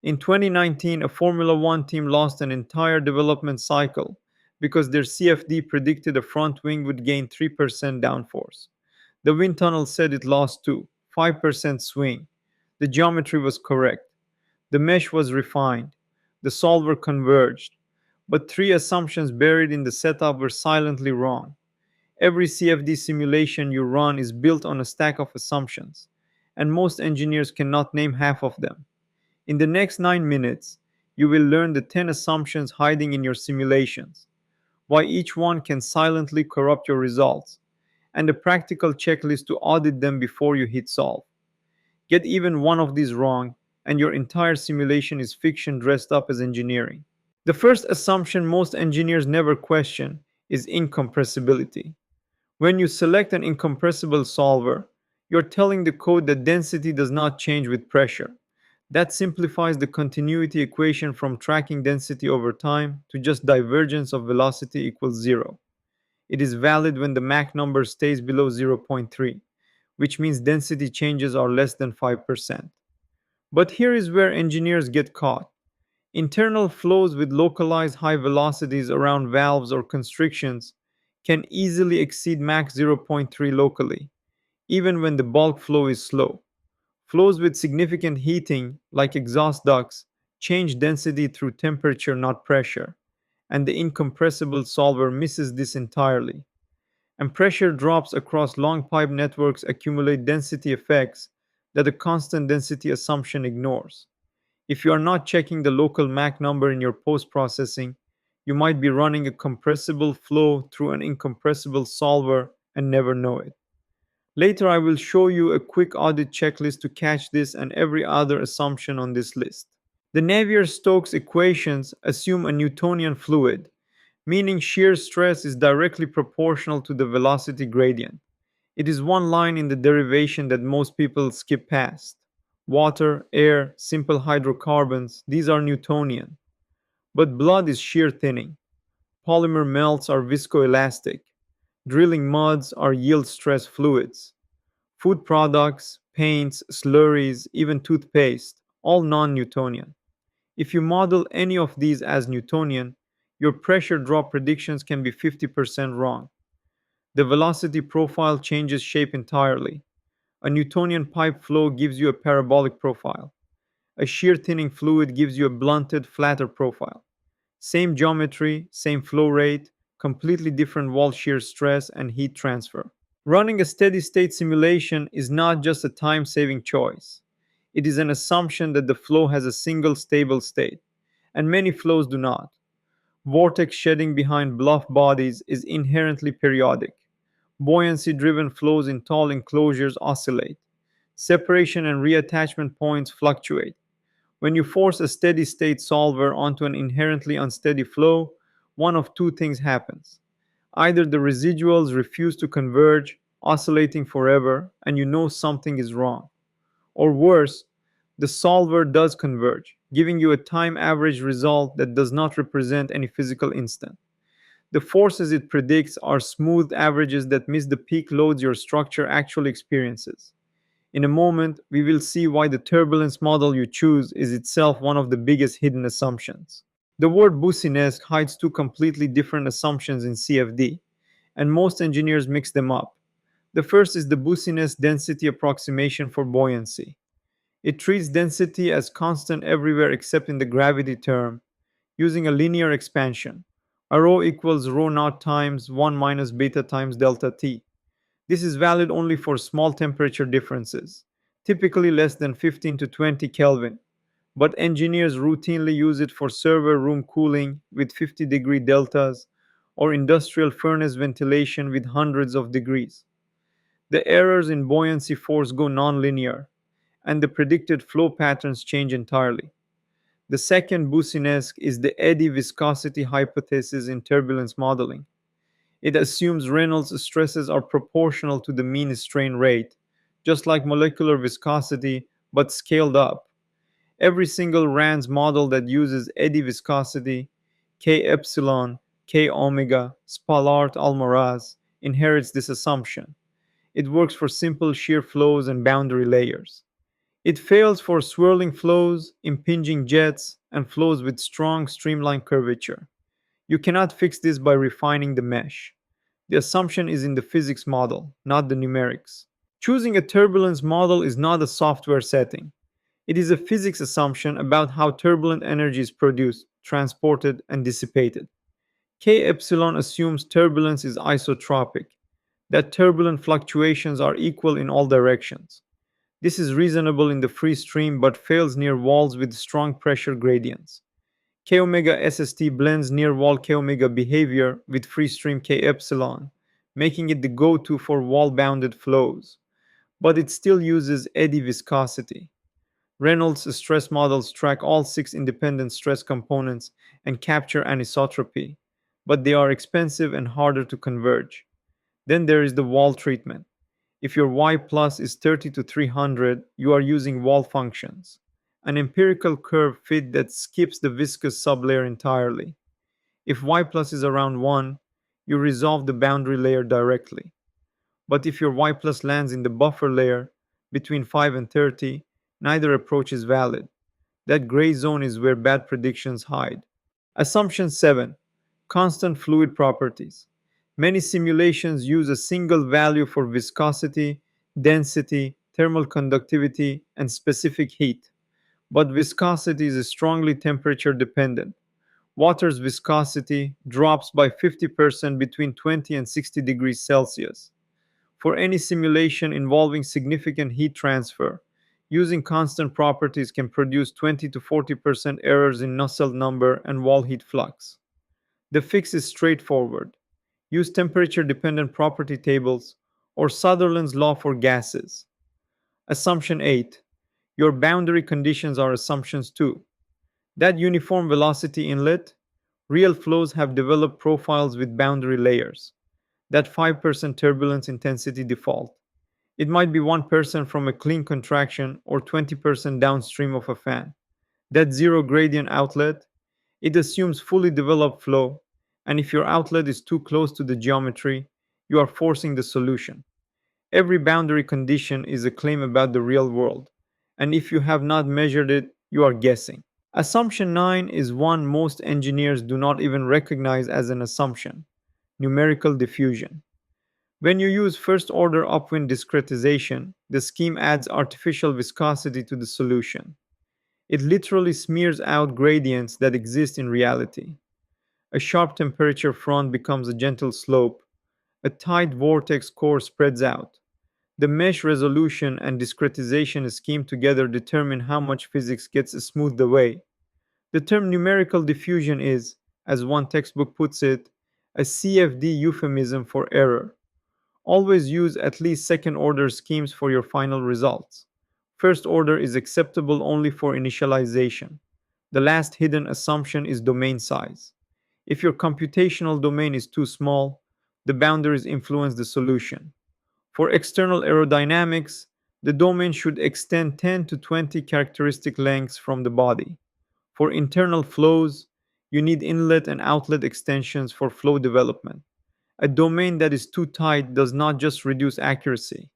In 2019, a Formula One team lost an entire development cycle because their CFD predicted a front wing would gain 3% downforce. The wind tunnel said it lost 2, 5% swing. The geometry was correct. The mesh was refined. The solver converged. But three assumptions buried in the setup were silently wrong. Every CFD simulation you run is built on a stack of assumptions, and most engineers cannot name half of them. In the next 9 minutes, you will learn the 10 assumptions hiding in your simulations, why each one can silently corrupt your results, and a practical checklist to audit them before you hit solve. Get even one of these wrong, and your entire simulation is fiction dressed up as engineering. The first assumption most engineers never question is incompressibility. When you select an incompressible solver, you're telling the code that density does not change with pressure. That simplifies the continuity equation from tracking density over time to just divergence of velocity equals zero. It is valid when the Mach number stays below zero point 0.3, which means density changes are less than 5%. But here is where engineers get caught. Internal flows with localized high velocities around valves or constrictions can easily exceed Mach zero point 0.3 locally, even when the bulk flow is slow. Flows with significant heating, like exhaust ducts, change density through temperature, not pressure, and the incompressible solver misses this entirely. And pressure drops across long pipe networks accumulate density effects that a constant density assumption ignores. If you are not checking the local Mach number in your post processing, you might be running a compressible flow through an incompressible solver and never know it. Later, I will show you a quick audit checklist to catch this and every other assumption on this list. The Navier-Stokes equations assume a Newtonian fluid, meaning shear stress is directly proportional to the velocity gradient. It is one line in the derivation that most people skip past. Water, air, simple hydrocarbons, these are Newtonian. But blood is shear thinning. Polymer melts are viscoelastic. Drilling muds are yield stress fluids. Food products, paints, slurries, even toothpaste, all non Newtonian. If you model any of these as Newtonian, your pressure drop predictions can be 50% wrong. The velocity profile changes shape entirely. A Newtonian pipe flow gives you a parabolic profile. A shear thinning fluid gives you a blunted, flatter profile. Same geometry, same flow rate, completely different wall shear stress and heat transfer. Running a steady state simulation is not just a time saving choice. It is an assumption that the flow has a single stable state, and many flows do not. Vortex shedding behind bluff bodies is inherently periodic. Buoyancy driven flows in tall enclosures oscillate. Separation and reattachment points fluctuate. When you force a steady state solver onto an inherently unsteady flow, one of two things happens. Either the residuals refuse to converge, oscillating forever, and you know something is wrong. Or worse, the solver does converge, giving you a time average result that does not represent any physical instant. The forces it predicts are smooth averages that miss the peak loads your structure actually experiences. In a moment, we will see why the turbulence model you choose is itself one of the biggest hidden assumptions. The word Boussinesq hides two completely different assumptions in CFD, and most engineers mix them up. The first is the Boussinesq density approximation for buoyancy. It treats density as constant everywhere except in the gravity term, using a linear expansion. A rho equals rho naught times 1 minus beta times delta t. This is valid only for small temperature differences, typically less than 15 to 20 Kelvin, but engineers routinely use it for server room cooling with 50-degree deltas or industrial furnace ventilation with hundreds of degrees. The errors in buoyancy force go nonlinear, and the predicted flow patterns change entirely. The second Boussinesq is the eddy viscosity hypothesis in turbulence modeling. It assumes Reynolds stresses are proportional to the mean strain rate, just like molecular viscosity, but scaled up. Every single RANS model that uses eddy viscosity, K epsilon, K omega, Spalart Almaraz, inherits this assumption. It works for simple shear flows and boundary layers. It fails for swirling flows, impinging jets, and flows with strong streamline curvature. You cannot fix this by refining the mesh. The assumption is in the physics model, not the numerics. Choosing a turbulence model is not a software setting. It is a physics assumption about how turbulent energy is produced, transported, and dissipated. K epsilon assumes turbulence is isotropic, that turbulent fluctuations are equal in all directions. This is reasonable in the free stream but fails near walls with strong pressure gradients. K omega SST blends near wall K omega behavior with free stream K epsilon, making it the go to for wall bounded flows. But it still uses eddy viscosity. Reynolds stress models track all six independent stress components and capture anisotropy, but they are expensive and harder to converge. Then there is the wall treatment. If your y plus is 30 to 300, you are using wall functions, an empirical curve fit that skips the viscous sublayer entirely. If y plus is around 1, you resolve the boundary layer directly. But if your y plus lands in the buffer layer between 5 and 30, neither approach is valid. That gray zone is where bad predictions hide. Assumption 7. Constant fluid properties. Many simulations use a single value for viscosity, density, thermal conductivity, and specific heat. But viscosity is strongly temperature dependent. Water's viscosity drops by 50% between 20 and 60 degrees Celsius. For any simulation involving significant heat transfer, using constant properties can produce 20 to 40% errors in Nusselt number and wall heat flux. The fix is straightforward. Use temperature dependent property tables or Sutherland's law for gases. Assumption 8. Your boundary conditions are assumptions too. That uniform velocity inlet, real flows have developed profiles with boundary layers. That 5% turbulence intensity default. It might be 1% from a clean contraction or 20% downstream of a fan. That zero gradient outlet, it assumes fully developed flow, and if your outlet is too close to the geometry, you are forcing the solution. Every boundary condition is a claim about the real world, and if you have not measured it, you are guessing. Assumption 9 is one most engineers do not even recognize as an assumption: numerical diffusion. When you use first order upwind discretization, the scheme adds artificial viscosity to the solution. It literally smears out gradients that exist in reality. A sharp temperature front becomes a gentle slope. A tight vortex core spreads out. The mesh resolution and discretization scheme together determine how much physics gets smoothed away. The term numerical diffusion is, as one textbook puts it, a CFD euphemism for error. Always use at least second order schemes for your final results. First order is acceptable only for initialization. The last hidden assumption is domain size. If your computational domain is too small, the boundaries influence the solution. For external aerodynamics, the domain should extend 10 to 20 characteristic lengths from the body. For internal flows, you need inlet and outlet extensions for flow development. A domain that is too tight does not just reduce accuracy,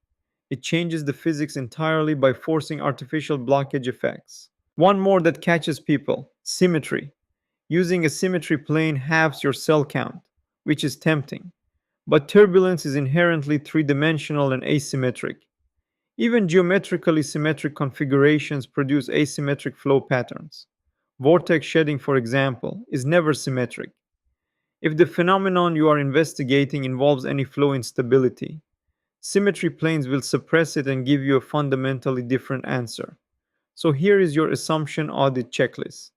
it changes the physics entirely by forcing artificial blockage effects. One more that catches people: symmetry. Using a symmetry plane halves your cell count, which is tempting. But turbulence is inherently three dimensional and asymmetric. Even geometrically symmetric configurations produce asymmetric flow patterns. Vortex shedding, for example, is never symmetric. If the phenomenon you are investigating involves any flow instability, symmetry planes will suppress it and give you a fundamentally different answer. So here is your assumption audit checklist.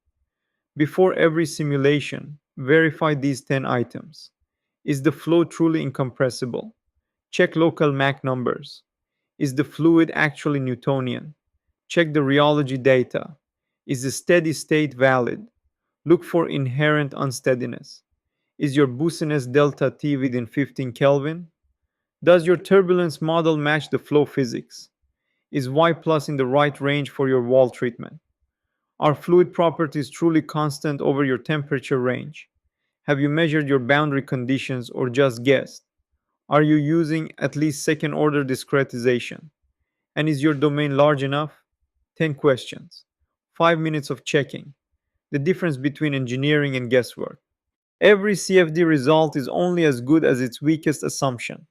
Before every simulation, verify these 10 items. Is the flow truly incompressible? Check local Mach numbers. Is the fluid actually Newtonian? Check the rheology data. Is the steady state valid? Look for inherent unsteadiness. Is your Boussinesq delta T within 15 Kelvin? Does your turbulence model match the flow physics? Is Y plus in the right range for your wall treatment? Are fluid properties truly constant over your temperature range? Have you measured your boundary conditions or just guessed? Are you using at least second order discretization? And is your domain large enough? 10 questions. 5 minutes of checking. The difference between engineering and guesswork. Every CFD result is only as good as its weakest assumption.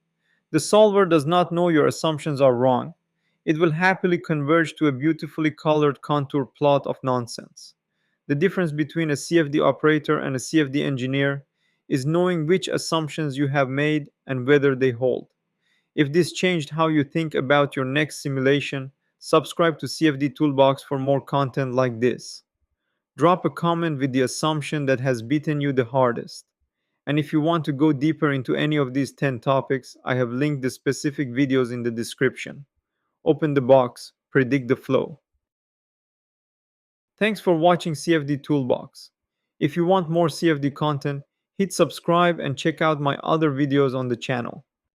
The solver does not know your assumptions are wrong. It will happily converge to a beautifully colored contour plot of nonsense. The difference between a CFD operator and a CFD engineer is knowing which assumptions you have made and whether they hold. If this changed how you think about your next simulation, subscribe to CFD Toolbox for more content like this. Drop a comment with the assumption that has beaten you the hardest. And if you want to go deeper into any of these 10 topics, I have linked the specific videos in the description. Open the box, predict the flow. Thanks for watching CFD Toolbox. If you want more CFD content, hit subscribe and check out my other videos on the channel.